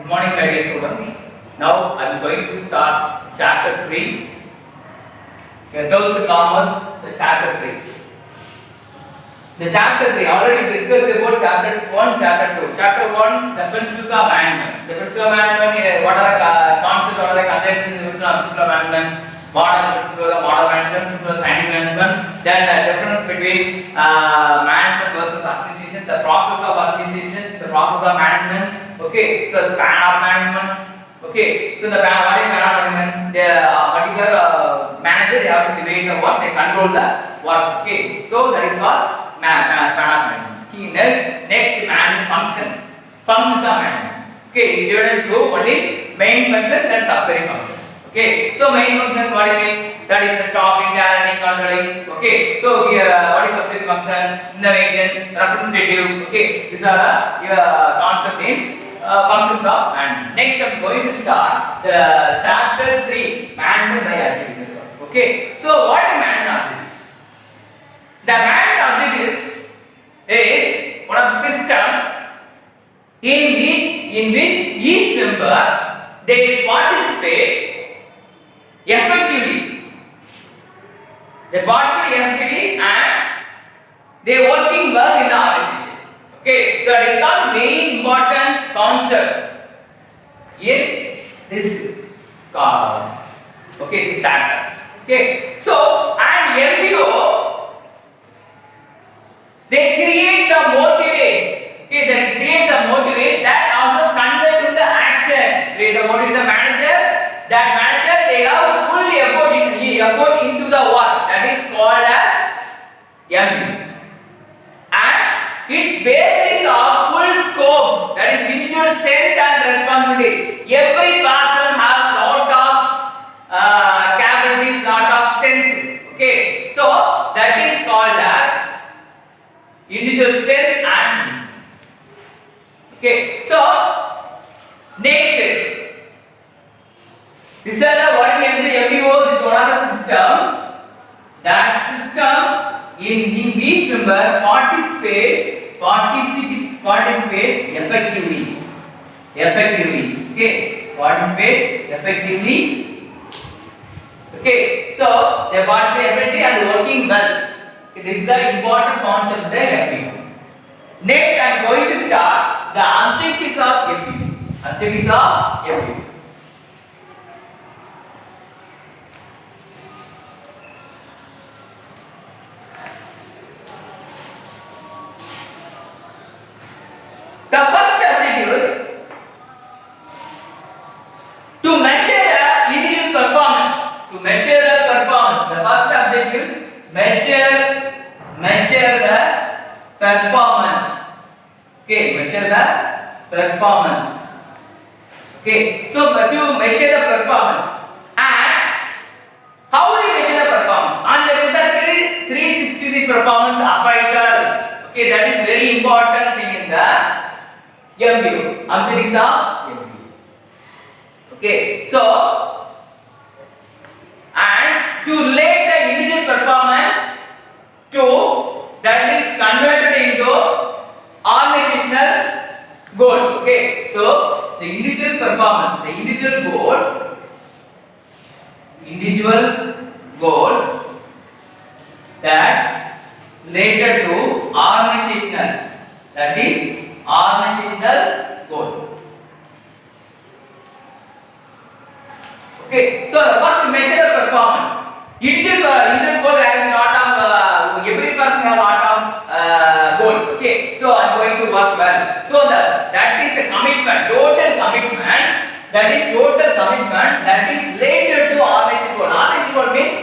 Good morning, my dear students. Now I am going to start chapter 3. Your 12th commerce, the chapter 3. The chapter 3 already discussed about chapter 1, chapter 2. Chapter 1, the principles of management. The principles of management, what are the concepts, what are the conventions in principles of management, what are the principles of model management, principles of scientific management, then the difference between management versus administration, the process of administration, the process of management. Okay, so span of management. Okay, so the what is span of management? The particular manager, they have to divide the work, they control the work. Okay, so that is called span of management. Next management function. Functions of management. Okay, is divided into one is main function, then subsidiary function. Okay, so main function, what do you mean? That is the stopping, guaranteeing, controlling. Okay, so here what is subsidiary function? Innovation, representative. Okay, these are the concept in functions of management. Next, I am going to start the chapter 3, management by activity. Okay, so what is management objectives? The management objectives is one of the system in which each member they participate effectively. They participate effectively and they working well in the organization. Okay, so it is not very important concept in this this chapter. Okay, so and MBO they create some motivates. Okay, they create some motivate that also convert to the action. Create a motivate the manager. That manager they have full effort into the work. That is called as MBO. It bases on full scope, that is individual strength and responsibility. Every person has lot of capabilities, lot of strength. Okay, so that is called as individual strength and weakness. Okay, so next, this is what is MBO. This is one of the system. That system in each member participate effectively. Okay, participate effectively. Okay, so they participate effectively and working well. This is the important concept of the MBO. Next, I am going to start the objectives of MBO. Objectives of MBO. The first objective is to measure the individual performance. To measure the performance. The first objective is measure the performance. Okay, measure the performance. Okay, so to measure the performance. And how do you measure the performance? On the basis 360 performance appraisal. Okay, that is very important thing in the MBO, objectives of MBO. Okay, so and to relate the individual performance to that is converted into organizational goal. Okay, so the individual performance, the individual goal that related to organizational, that is organizational goal. Okay, so first measure the performance. Individual goal has lot of every person has lot of goal. Okay, so I am going to work well. So that is the commitment, total commitment. That is total commitment that is related to organizational goal. Organizational goal means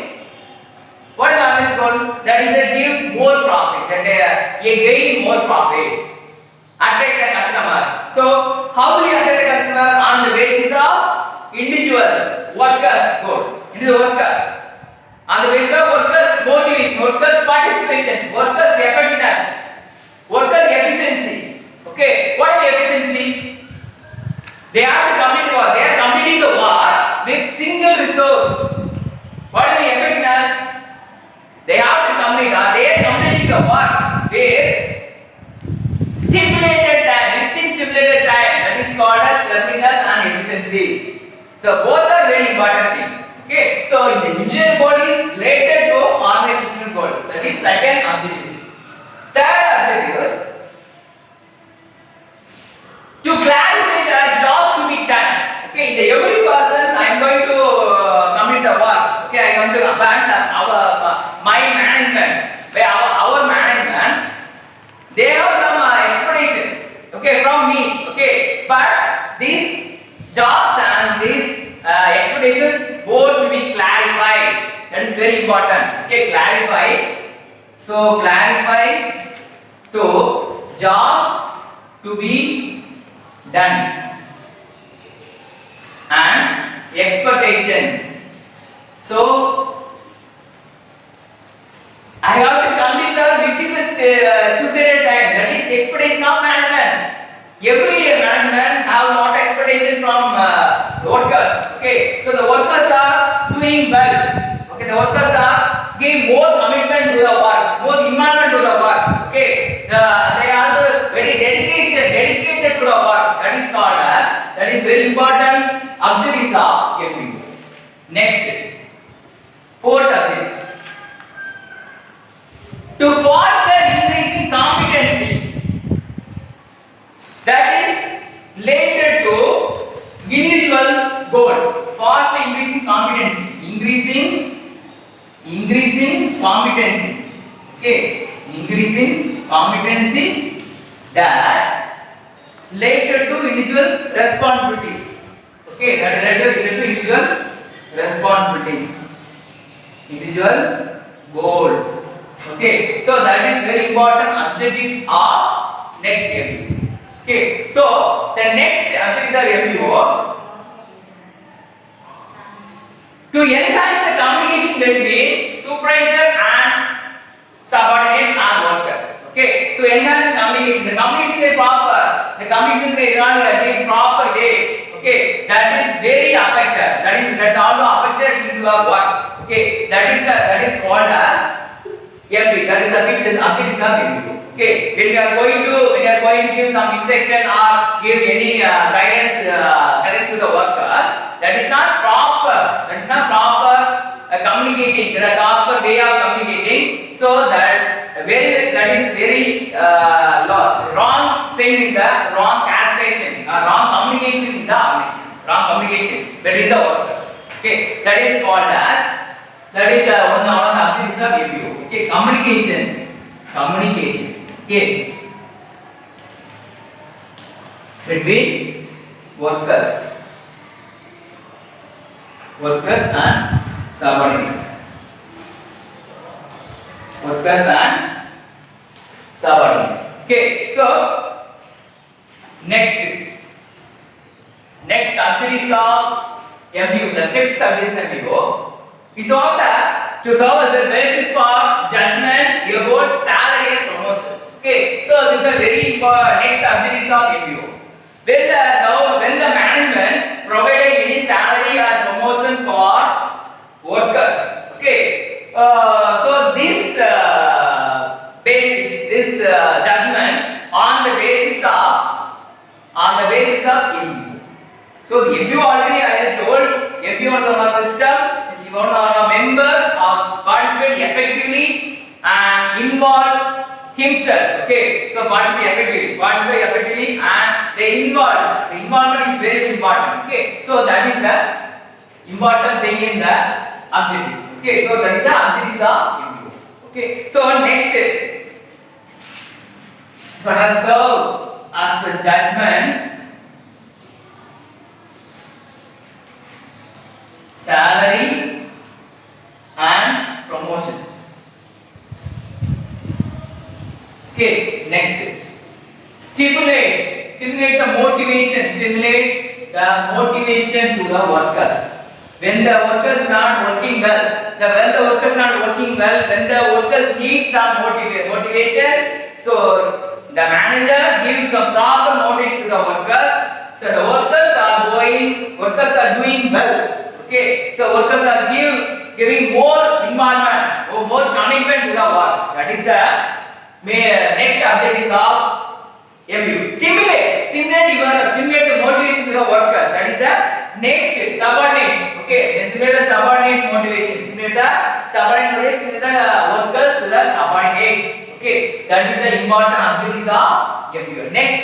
what is organizational goal? That is a give more profit. That a gain more profit. Attract the customers. So how will you attract the customer? On the basis of individual workers goal. Individual workers. On the basis of workers motivation, workers participation, workers effectiveness, worker efficiency. Okay, what is efficiency? They have to complete work. They are completing the work with single resource. What is the effectiveness? They have to complete. They are completing the work with stipulated time, within stipulated time. That is called as So both are very important thing. Okay. So the individual goal is related to organizational goal. That is second objective. Third objective is to clarify the job to be done. Okay. In the every person, I am going to complete the work. Okay. I am going to abandon my management. By our management, they have some expectation. Okay, from me. Okay, but these jobs and these expectations both will be clarified. That is very important. Okay, clarify. So clarify to jobs to be done and expectation. So I have to complete the within the stipulated time. That is expectation of management. Every management have not expectation from workers. Okay, so the workers are doing well. Okay, the workers are giving more commitment to the work, more involvement to the work. Okay, they are very dedicated to the work. That is called as, that is very important objectives of MBO. Next, fourth objectives. To foster increasing competency, that is related to individual goal. Foster increasing competency, increasing competency. Okay, increasing competency that related to individual responsibilities. Okay, that related to individual responsibilities, individual goal. Okay, so that is very important objectives of next MBO. Okay, so the next objectives are MBO. To enhance the communication between supervisor and subordinates and workers. Okay, so enhance the communication. The communication is proper. The communication is not in proper way. Okay, that is very affected. That's also affected into our work. Okay, that is called as MBO. That is the features objectives of MBO. Okay, when you are going to give some instruction or give any guidance to the workers, that is not proper. That is not proper communicating. The proper way of communicating. So that is very wrong thing in the wrong calculation, wrong communication in the organization, wrong communication between the workers. Okay, that is called as. That is one of the objectives of MBO. Okay, communication. Okay, between workers and subordinates. Okay, so next activities of MBO, the sixth activities of MBO. We saw that to serve as a basis for judgment about salary and promotion. Okay, so this is a very important next objectives of MBO. When the management provided any salary or promotion for workers. Okay, so this judgment on the basis of MBO. So MBO already I have told, MBO is a system. You want a member participate effectively and involve himself. Okay, so participate effectively and the involvement is very important. Okay, so that is the important thing in the objectives. Okay, so that is the objectives of MBO. Okay, so next, so that serve as the judgment, salary and promotion. Okay, next, stimulate the motivation to the workers. When the workers not working well, when the workers need some motivation, so the manager gives a proper motivation to the workers. So the workers are doing well. Okay, so workers are giving more involvement or more commitment to the work. That is the next objective of MBO. Stimulate the motivation to the workers. That is the next subordinates. Okay, let's simulate the subordinate motivation. Simulate the subordinate motivation. Simulate the workers to the subordinates. Okay, that is the important activities of MBO. Next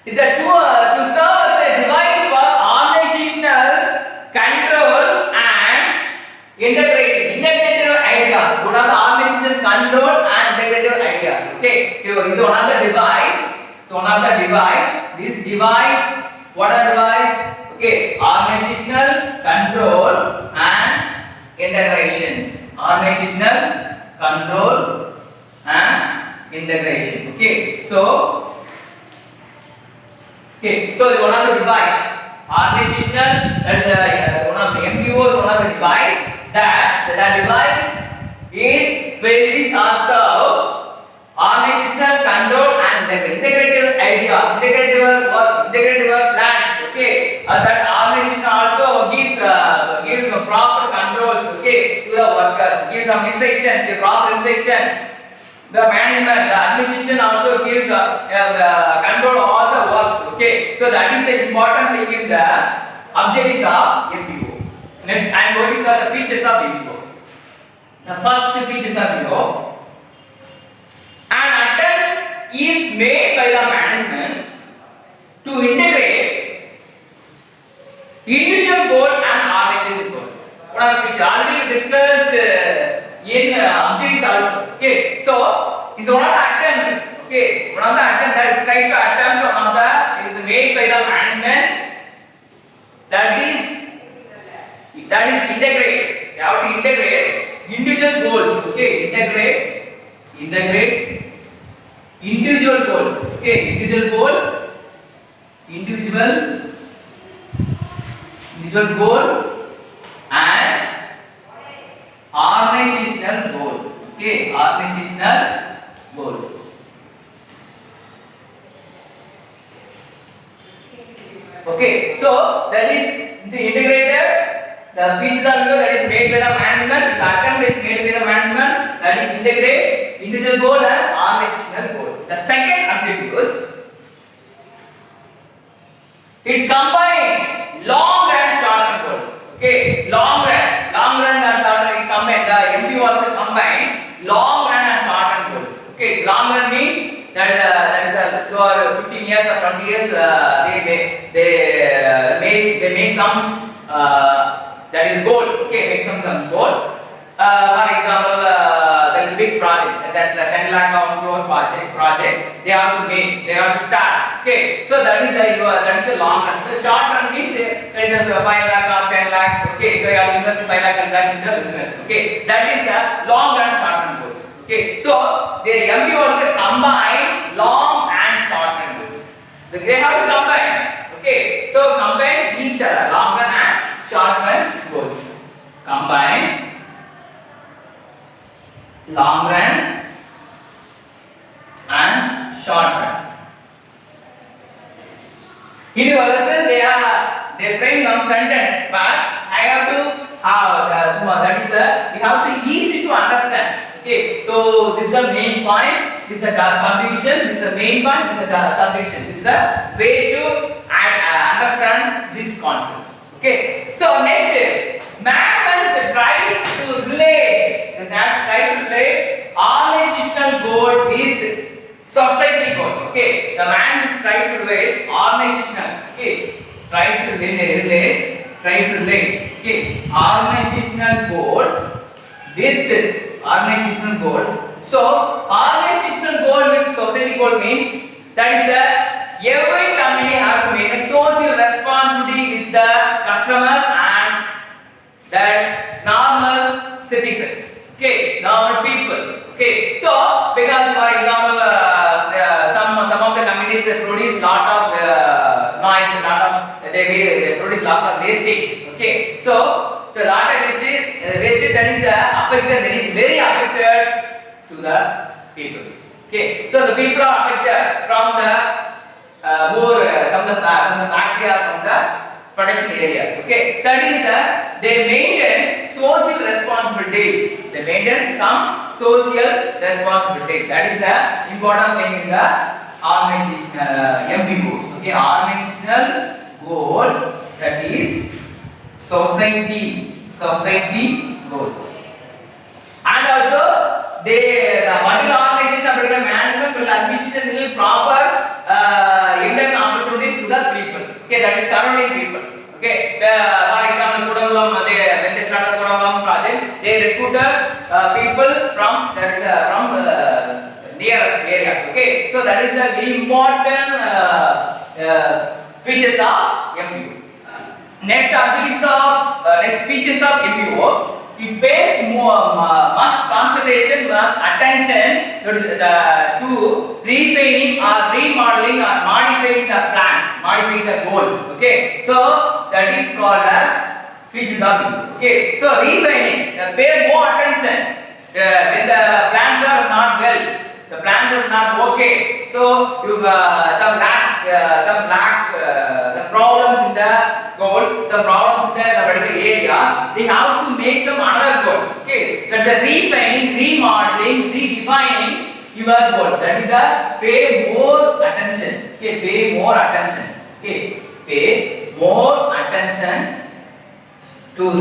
is a to serve as a device for organizational control and integration. Integrative ideas. What are the organization control and integrative ideas? Okay, here is one of the device. So one of the device. This device. What are device? Okay, organizational control and integration. Organizational control and integration. Okay, so one of the device. Organizational. That's one of the MBO is one of the device that device is basis or serve organizational control and integrative ideas, integrative plans. Okay, that organization also gives proper controls. Okay, to the workers, gives some instruction, the proper instruction. The management, the administration also gives control all the works. Okay, so that is the important thing in the objectives of MBO. Next, and what is the features of MBO? The first features of MBO. An attempt is made by the management to integrate individual goal and organizational goal. What are the features? Already discussed in objectives also. Okay, so it's one of the attempt. Okay, one of the attempt that is trying to attempt one of the is made by the management. That is integrate. You have to integrate individual goals. Okay, integrate individual goals. Okay, individual goal and organizational goal. Okay, organizational goal. Okay, so that is the integrated. The features of MBO that is made by the management. The attempt is made by the management. That is integrate individual goal and organizational goal. The second objective is it combine long run short run goals. Okay, long run and short run. It combine. The MBO also combine long run and short run goals. Okay, long run means that is your 15 years or 20 years. They make some that is goal. Okay, make some goal. For example, there is a big project that 10 lakh crore project. They have to make. They have to start. Okay, so that is a long run. The short run means there is a 5 lakh or 10 lakhs. Okay, so you have to invest 5 lakh and that in the business. Okay, that is the long run short run goals. Okay, so the MBO also combine long and short run goals. They have to combine. Okay, so combine each other, long run and short run goals. Combine long run and short run. In your lesson, they frame some sentence, but I have to have that is we have to easy to understand. Okay, so this is the main point. This is the subdivision. This is the main point. This is the subdivision. This is the way to understand this concept. Okay, so next, management is trying to relate organizational goal with society goal. Okay, the man is trying to relate organizational. Okay, try to relate. Okay, organizational goal with organizational goal. So organizational goal with society goal means that is every company have to make a social responsibility with the customers and the normal citizens. Okay, normal peoples. Okay, so because for example some of the companies produce lot of noise, they produce lot of wastage. Okay, so the lot of wastage that is affected, that is very affected to the peoples. Okay, so the people are affected from the from the factory or from the production areas. Okay, that is they maintain social responsibilities. They maintain some social responsibilities. That is the important thing in the organizational MB goals. Okay, organizational goal That is society goal. And also the particular organization or particular management will administer proper employment opportunities to the people. Okay, that is surrounding people. Okay, for example, Kudambam, when they started Kudambam project, they recruited people from nearest areas. Okay, so that is the very important features of MBO. Next features of MBO. It pays must concentration, must attention to refining or remodeling or modifying the plans, modifying the goals. Okay, so that is called as features of MBO. Okay, so refining, pay more attention when the plans are not well, the plans are not okay. So you some problems in the goal, some problems in the particular areas, they have to make some another goal. Okay, that's a refining, remodeling, redefining your goal. That is a pay more attention. Okay, pay more attention. Okay, pay more attention to your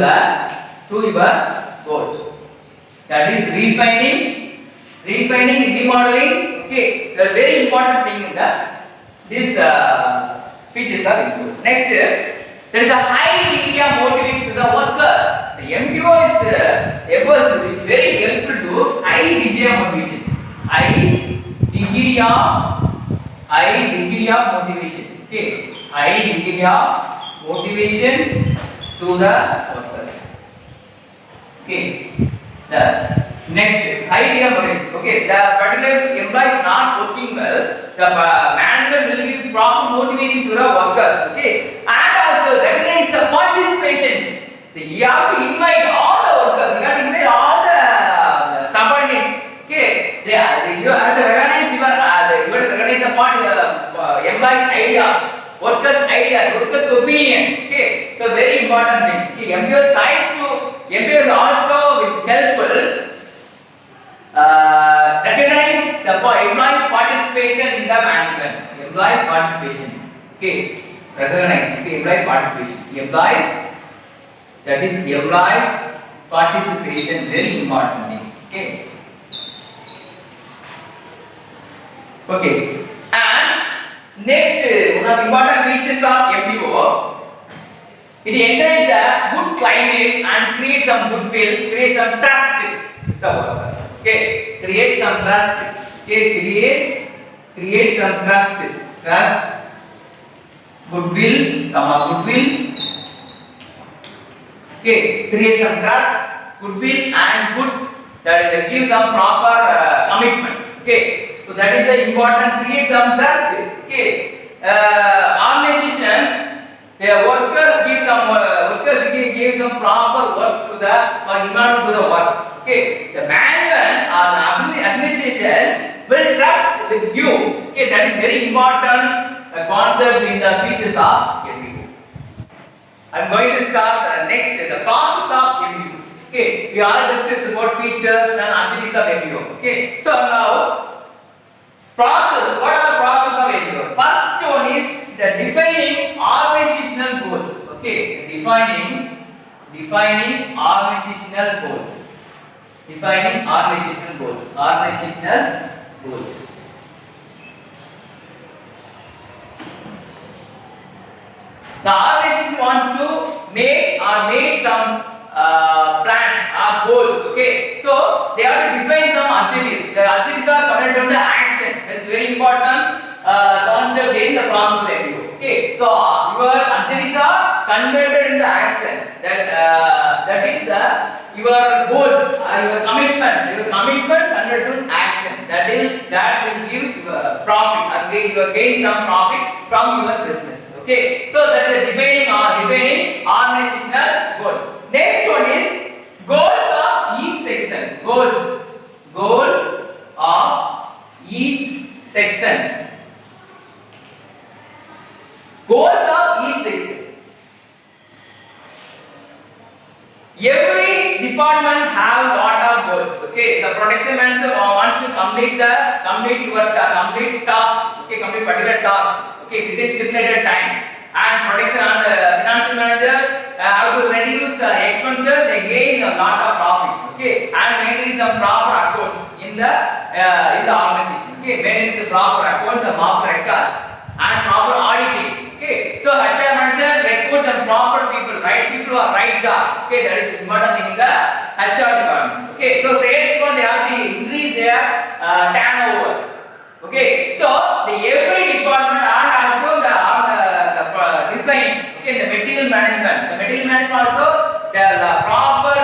goal. That is refining, remodeling. Okay, the very important thing in this features are included. Next, there is a high degree of motivation to the workers. The MBO is very helpful to high degree of motivation. High degree of motivation. Okay, high degree of motivation to the workers. Okay, the next high degree of motivation. Okay, the particular employee is not working well, the management will give proper motivation to the workers. Okay, and also recognize the participation. You have to invite all the workers, you have to invite all the subordinates. Okay, you have to recognize the employees' ideas, workers' opinion. Okay, so very important thing. Okay, MBO is also helpful. Recognize the employees' participation in the management. Employees' participation. Okay, recognize employee participation. That is employees' participation. Very important thing. Okay, and next one of the important features of MBO. It encourages a good climate and create some goodwill, create some trust with the workers. Okay, create some trust. Okay, create some trust, goodwill. Okay, create some trust, goodwill, and that is give some proper commitment. Okay, so that is the important. Create some trust. Okay, organization. The workers give some proper work to the environment to the work. Okay, the management or the administration will trust with you. Okay, that is very important concept in the features of MBO. I am going to start next the process of MBO. Okay, we already discussed about features and activities of MBO. Okay, so now process. What are the process of MBO? First one is the defining organizational goals. Okay, defining organizational goals. Defining organizational goals. The organization wants to make some plans or goals. Okay, so they have to define some activities. The activities are converted into action. That is very important concept in the process of MBO. Okay, so your activities are converted into action. That is your goals, your commitment converted to action. That will give profit, or you will gain some profit from your business. Okay, so that is the defining organizational goal. Next one is goals of each section. Goals of each section. Goals of each section. Every department have lot of goals. Okay, the production manager wants to complete your complete task. Okay, complete particular task. Okay, within stipulated time. and protection and financial manager have to reduce expenses, they gain a lot of profit. Okay, and maintain some proper accounts in the organization. Okay, maintain some proper accounts and proper records and proper auditing. Okay, so HR manager recruit and proper people, right people who are right job. Okay, that is important thing in the HR department. Okay, so sales people they have to increase their turnover. Okay, so the every department and also the design. Okay, the material management also the proper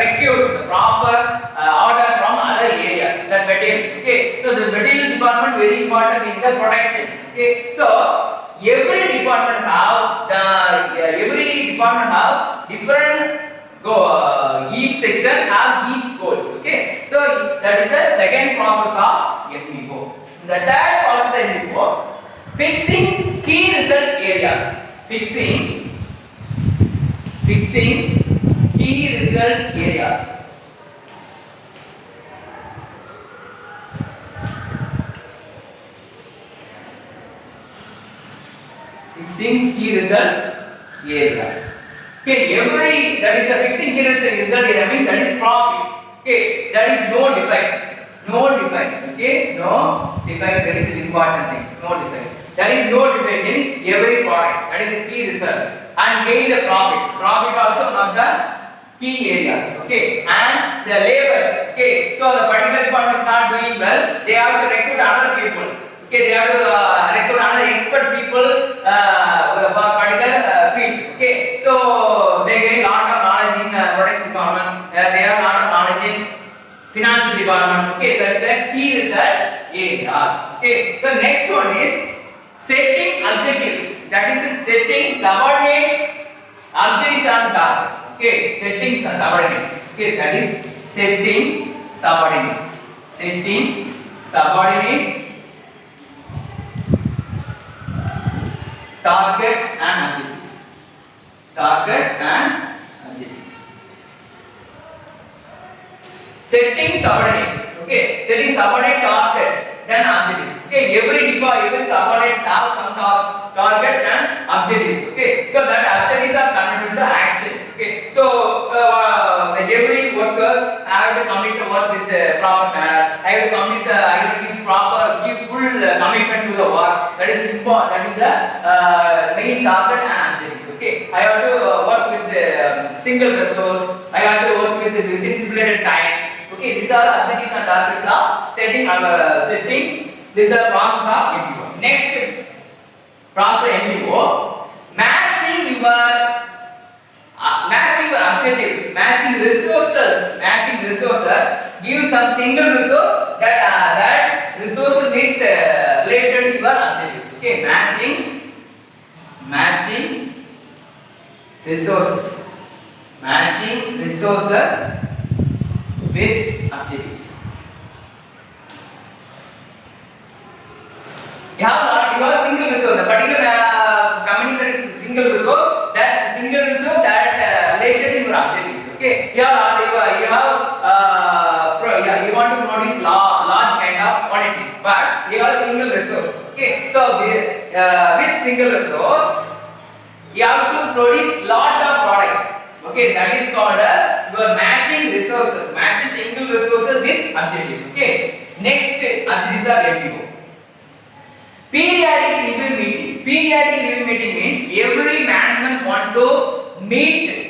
recruit, the proper order from other areas, that material. Okay, so the material department very important in the production. Okay, so every department have different each section have each goals. Okay, so that is the second process of MPO. The third process of MPO, fixing key result areas. Fixing key result areas. Fixing key result areas. Okay, every that is a fixing key result area means that is profit. Okay, that is no defect. Okay, no defect. That is an important thing. No defect. That is no defect in every product. That is a key result. And gain the profit. Profit also one of the key areas. Okay, and the labors. Okay, so the particular department is not doing well. They have to recruit other people. Okay, they have to recruit another expert people for particular field. Okay, so they gain lot of knowledge in production department. They have lot of knowledge in finance department. Okay, that is a key result areas. Okay, so next one is setting objectives. That is setting subordinates objectives on target. Okay, setting subordinates. Okay, that is setting subordinates. Setting subordinates, target and objectives. Target and objectives. Setting subordinates. Okay, setting subordinate target then objectives. Okay, every subordinates have some target and objectives. Okay, so that objectives are converted to action. Okay, so every workers have to complete the work with the proper manner. I have to give full commitment to the work. That is important. That is the main target and objectives. Okay, I have to work with the single resource. I have to work with this within stipulated time. Okay, these are the objectives and targets of setting. This is the process of MPO. Next process MPO, matching your objectives, matching resources. Give some single resource that resources with related to your objectives. Okay, matching resources with objectives. You have single resource. The particular company that is single resource, that related to your objectives. Okay, you want to produce large kind of quantities, but you have single resource. Okay, so with single resource, you have to produce lot of product. Okay, that is called as you are matching resources, matching single resources with objectives. Okay, next objectives are MPO. Periodic review meeting means every management want to meet.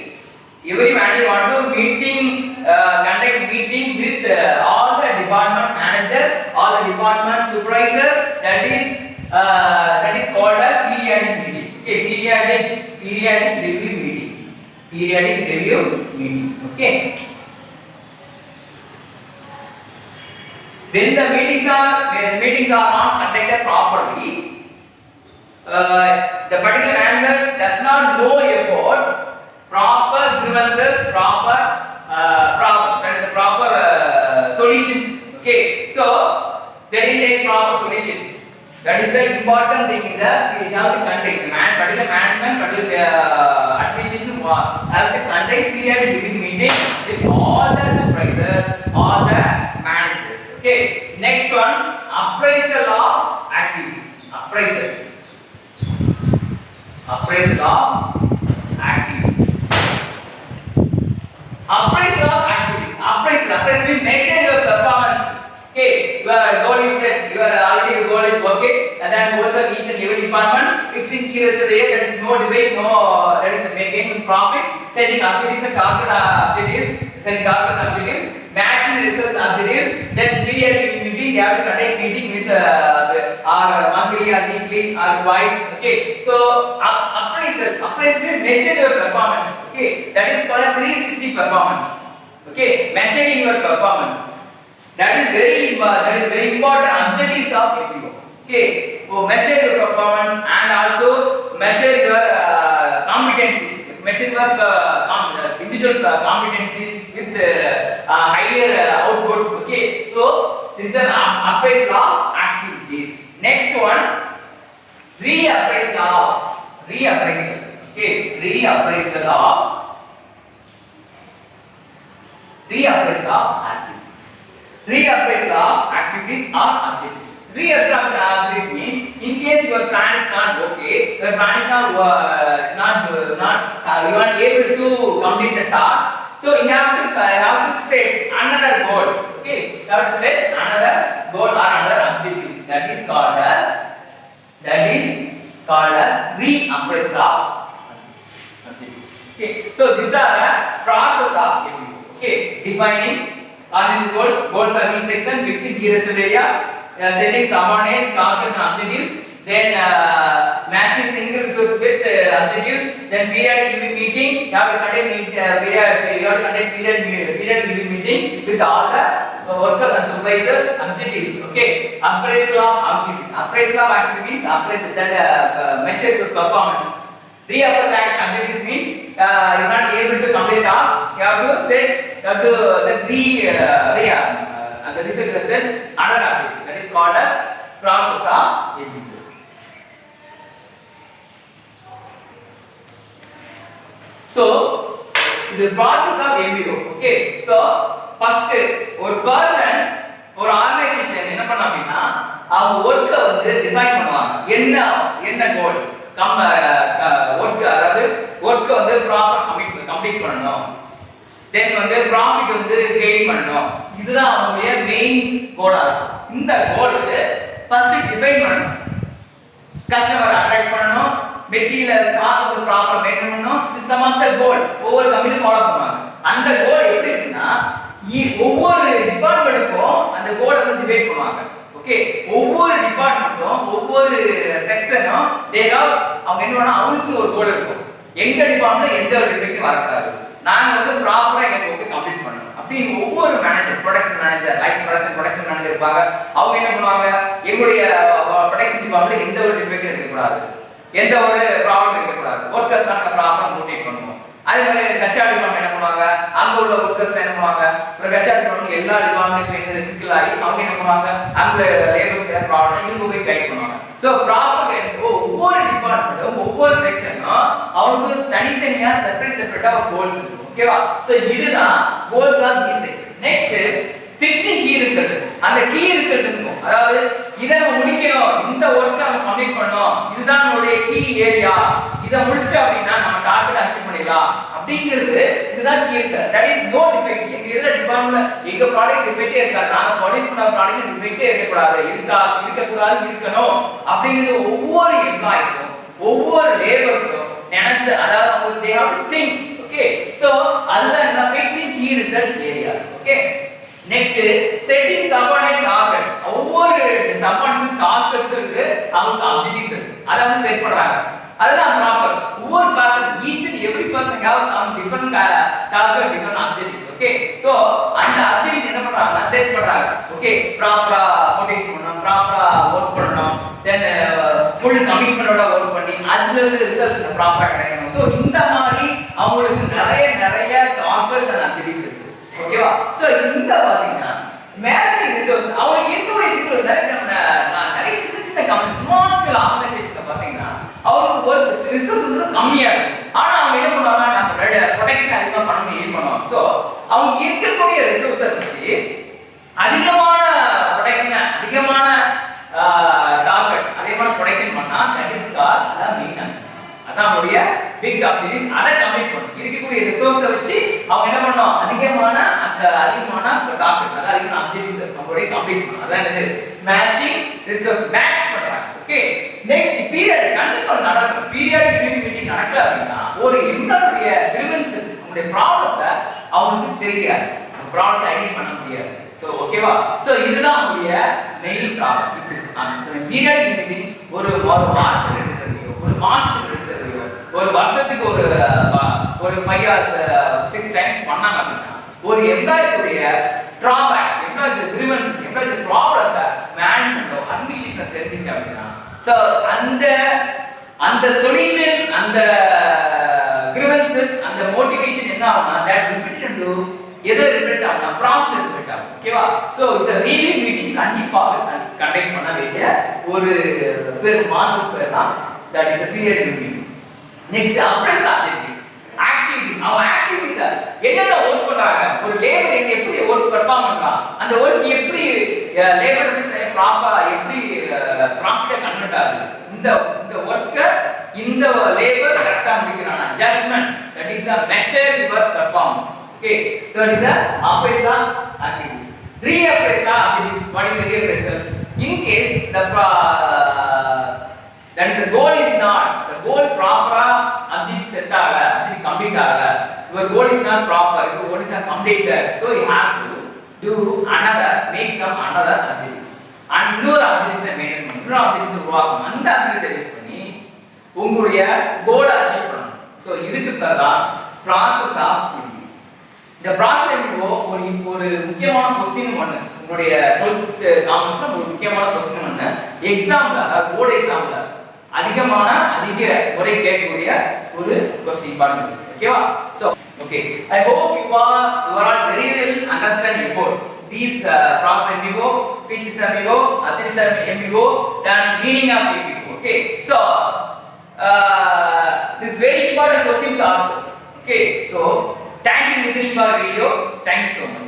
Conduct meeting with all the department manager, all the department supervisor. That is called as periodic meeting. Okay, periodic review meeting. Okay. When the meetings are not conducted properly, the particular manager does not know about proper grievances, proper problem. That is the proper solutions. Okay, so they didn't take proper solutions. That is the important thing in the we have to conduct. The particular management, particular administration have to conduct periodic review meeting with all the supervisors, all the managers. Okay, next one, appraisal of activities. Appraisal. is okay, and then goals of each and every department, fixing key results there, there is no debate, no there is making profit, setting activities and target objectives, setting target objectives, matching results objectives, then periodic meeting, they have to conduct meeting with or monthly or weekly or twice. Okay, so appraisal measure your performance. Okay, that is called a 360 performance. Okay, measuring your performance, that is very important objectives of MBO. Okay, so measure your performance and also measure your competencies, measure your individual competencies with higher output. Okay, so this is an appraisal of activities. Next one, reappraisal. Okay, reappraisal of activities. Reappraisal of activities or objectives. Reappraisal of activities means in case your plan is not okay, your plan is not you are able to complete the task, so you have to set another goal. Okay, you have to set another goal or another objectives. That is called as reappraisal of activities. Okay, so these are the process of MBO. Okay, defining goals are each section, fixing key result areas, setting subordinates, targets and objectives, then matching single resource with objectives, then periodic meeting, you have to conduct periodic meeting with all the workers and supervisors, objectives. Okay, appraisal of activities. Appraisal of activities means appraisal that measure your performance. Reappraisal activities means you are not able to complete task, you have to set and the result is set another activity. That is called as process of MBO. So the process of MBO. Okay, so first ஒரு person ஒரு organisation என்ன பண்ணா அப்படினா அவங்க வர்க்க வந்து define பண்ணுவாங்க. என்ன கோல் வர்க், அதாவது வர்க்க வந்து ப்ராப்பர் கம்ப்ளீட் பண்ணணும், தென் வந்து ப்ராஃபிட் வந்து கெயின் பண்ணணும். இதுதான் அவங்களுடைய மெயின் கோலா இருக்கும். இந்த கோலுக்கு ஃபர்ஸ்ட் டிஃபைன் பண்ணணும், கஸ்டமர் அட்ராக்ட் பண்ணணும், மெட்டீரியல் ஸ்டாக் வந்து ப்ராப்பரா மெயின்டைன் பண்ணணும். இது சம் ஆஃப் தி கோல் ஒவ்வொரு கம்பெனி ஃபாலோ பண்ணுவாங்க. அந்த கோல் எப்படி இருக்குன்னா ஒவ்வொரு டிபார்ட்மெண்ட்டுக்கும் அந்த கோலை வந்து டிவைட் பண்ணுவாங்க. ஓகே, ஒவ்வொரு டிபார்ட்மெண்ட்டும் ஒவ்வொரு செக்ஷனும் அவங்க என்ன பண்ணா அவங்களுக்கு ஒரு கோல் இருக்கும். எங்க டிபார்ட்மெண்ட்ல எந்த ஒரு டிஃபெக்ட் வரக்கூடாது, நாங்க வந்து ப்ராப்பரா எங்க ஒர்க் கம்ப்ளீட் பண்ணணும் அப்படின்னு ஒவ்வொரு manager, production manager, like production manager இருப்பாங்க. அவங்க என்ன பண்ணுவாங்க, எங்களுடைய ப்ரொடக்ஷன் டிபார்ட்மெண்ட்ல எந்த ஒரு டிஃபெக்ட் இருக்கக்கூடாது, எந்த ஒரு ப்ராப்ளம் இருக்கக்கூடாது, ஒர்க்கர்ஸ் நாங்க ப்ராப்பரா மோட்டிவேட் பண்ணுவோம். அதே மாதிரி கச்சா டிபார்ட்மெண்ட் என்ன பண்ணுவாங்க, அங்க உள்ள ஒர்க்கர்ஸ் என்ன பண்ணுவாங்க, ஒரு கச்சா டிபார்ட்மெண்ட் எல்லா டிபார்ட்மெண்ட்லயும் கிரிட்டிக்கல் ஆகி அவங்க என்ன பண்ணுவாங்க, அங்க லேபர்ஸ் ஏதாவது ப்ராப்ளம் இவங்க போய் கைட் பண்ணுவாங்க. சோ ப்ராப்பர் ஒவ்வொரு டிபார்ட்மெண்ட்டும் ஒவ்வொரு செக்ஷனும் அவங்களுக்கு தனித்தனியா செப்பரேட்டா கோல்ஸ் இருக்கும். ஓகேவா? சோ இதுதான் goals of the section. Next fixing key result. அந்த கீ ரிசல்ட் இருக்கும், அதாவது இதை நம்ம முடிக்கணும், இந்த ஒர்க்கை நம்ம கம்ப்ளீட் பண்ணணும், இதுதான் நம்மளுடைய கீ ஏரியா, இதை முடிச்சிட்டு அப்படின்னா நம்ம டார்கெட் அச்சீவ் பண்ணிடலாம் அப்படிங்கிறது. இதுதான் key result. That is no defect. எங்க இதுல டிபார்ட்மெண்ட்ல எங்க ப்ராடக்ட் டிஃபெக்டே இருக்காது, நாங்க ப்ரொடியூஸ் பண்ண ப்ராடக்ட் டிஃபெக்டே இருக்கக்கூடாது, இருக்கணும் அப்படிங்கிறது ஒவ்வொரு எம்ப்ளாயிஸும் ஒவ்வொரு லேபர்ஸும் நினைச்ச, அதாவது அவங்க they have to think. Okay, so அதுதான் இந்த fixing key result areas. Okay, next setting subordinate target. ஒவ்வொரு சபார்டினேட் டார்கெட்ஸ் இருக்கு, அவங்க ஆப்ஜெக்டிவ்ஸ் இருக்கு, அத வந்து செட் பண்றாங்க. அதுதான் ப்ராப்பர். ஒவ்வொரு person, each and every person have some different target, different objectives. Okay, so அந்த ஆப்ஜெக்டிவ்ஸ் என்ன பண்றாங்க, செட் பண்றாங்க. ஓகே, ப்ராப்பரா மோட்டிவேட் பண்ணனும், ப்ராப்பரா வொர்க் பண்ணனும், தென் ஃபுல் கமிட்மென்ட்டோட வொர்க் பண்ணி அதுல இருந்து ரிசல்ட்ஸ் ப்ராப்பரா கிடைக்கணும். சோ இந்த மாதிரி அவங்களுக்கு நிறைய டார்கெட்ஸ் அண்ட் ஆப்ஜெக்டிவ்ஸ் இருக்கு. ஓகேவா? சோ இந்த பாத்தீங்கன்னா மேட்சிங் ரிசோர்ஸ் அவங்க இருக்கக்கூடிய சிக்கல் நிறைய சின்ன கம்பெனி, ஸ்மால் ஸ்கேல் ஆர்கனைசேஷன்ல பாத்தீங்கன்னா அவங்களுக்கு ஒரு ரிசோர்ஸ் வந்து கம்மியா இருக்கும். ஆனா அவங்க என்ன பண்ணுவாங்க, நம்ம ப்ரொடக்ஷன் அதிகமா பண்ணணும் ஏம் பண்ணுவாங்க. சோ அவங்க இருக்கக்கூடிய ரிசோர்ஸை வச்சு அதிகமான ப்ரொடக்ஷன், அதிகமான டார்கெட், அதிகமான ப்ரொடக்ஷன் பண்ணா தட் இஸ் கால், அதான் மெயின், அதான் அவங்களுடைய பிக் ஆப்ஜெக்டிவ்ஸ். அதை கம்ப்ளீட் பண்ணணும். இருக்கக்கூடிய ரிசோர்ஸை வச்சு அவங்க என்ன பண்ணணும், அதிகமான அதிகமான டார்கெட் அதாவது அதிகமான அப்ஜெக்டிவ்ஸ் நம்மளுடைய கம்ப்ளீட் பண்ணணும். அதான் என்னது மேட்சிங் ரிசோர்ஸ் மேட்ச் பண்றாங்க. ஓகே, நெக்ஸ்ட் பீரியட் கண்டிப்பா நடக்கும். பீரியட் ரிவ்யூ மீட்டிங் நடக்கல அப்படின்னா ஒரு எம்ப்ளாயுடைய கிரிவன்சஸ் உங்களுடைய ப்ராப்ளத்தை அவங்களுக்கு தெரியாது, ப்ராப்ளத்தை ஐடென்டிஃபை பண்ண முடியாது. ஸோ ஓகேவா? ஸோ இதுதான் உங்களுடைய மெயின் ப்ராப்ளம். பீரியட் மீட்டிங் ஒரு வாரத்துக்கு 2 தடவையோ ஒரு மாசத்துக்கு 2 தடவையோ ஒரு வருஷத்துக்கு ஒரு 5 or 6 டைம்ஸ் பண்ணாங்க அப்படின்னா ஒரு எம்ப்ளாயிஸுடைய டிராபேக்ஸ், எம்ப்ளாயிஸ் கிரிவன்ஸ், எம்ப்ளாயிஸ் ப்ராப்ளத்தை மேனேஜ்மெண்டோ அட்மினிஸ்ட்ரேஷன் தெரிஞ்சுக்கிட்டோம் அப்படின்னா ஸோ அந்த சொல்யூஷன், அந்த கிரிவன்சஸ், அந்த மோட்டிவேஷன் என்ன ஆகும்னா தட் ரிஃப்ளெக்ட் இன்டு எது ரிஃப்ளெக்ட் ஆகும்னா ப்ராஃபிட் ரிஃப்ளெக்ட் ஆகும். ஓகேவா? ஸோ இந்த ரிவ்யூ மீட்டிங் கண்டிப்பாக கண்டக்ட் பண்ண வேண்டிய ஒரு மாசஸ் பேர் தான் that is period review. Next appraisal activities. Activity அவங்க ஆக்டிவிட்டிஸ் என்னென்ன ஒர்க் பண்றாங்க, ஒரு லேபர் எங்க எப்படி ஒர்க் பெர்ஃபார்ம் பண்றான், அந்த ஒர்க் எப்படி லேபர் எப்படி ப்ராப்பரா எப்படி ப்ராஃபிட்டா கன்வெர்ட் ஆகுது, இந்த ஒர்க்க இந்த லேபர் கரெக்ட்டா முடிக்கிறானா, judgement that is a measure your performance. Okay, so it is a appraisal activities. Reappraisal activities. What is the reappraisal? In case that is the goal is not the goal proper object set ஆகல, object complete ஆகல, your goal is not proper, your goal is not completed, so you have to do another, make some another objectives and இன்னொரு objects maintain பண்ணணும், இன்னொரு objects உருவாக்கணும். அந்த objects use பண்ணி உங்களுடைய கோலை அச்சீவ் பண்ணணும். ஸோ இதுக்கு பேர் தான் ப்ராசஸ் ஆஃப் ரிவ்யூ. இந்த ப்ராசஸ் ரிவ்யூ ஒரு முக்கியமான கொஸ்டின் ஒன்று உங்களுடைய 12th காமர்ஸ்ல ஒரு முக்கியமான கொஸ்டின் ஒன்று எக்ஸாம்ல, அதாவது போர்டு எக்ஸாம்ல அதிக முறை கேட்கக்கூடிய ஒரு கொஸ்டின் பாருங்க. ஓகேவா? So okay, I hope you are all very well understand about these process MBO, features MBO, attribution MBO, then meaning of MBO. Okay, so this very important questions also. Okay, so thank you for listening our video. Thank you so much.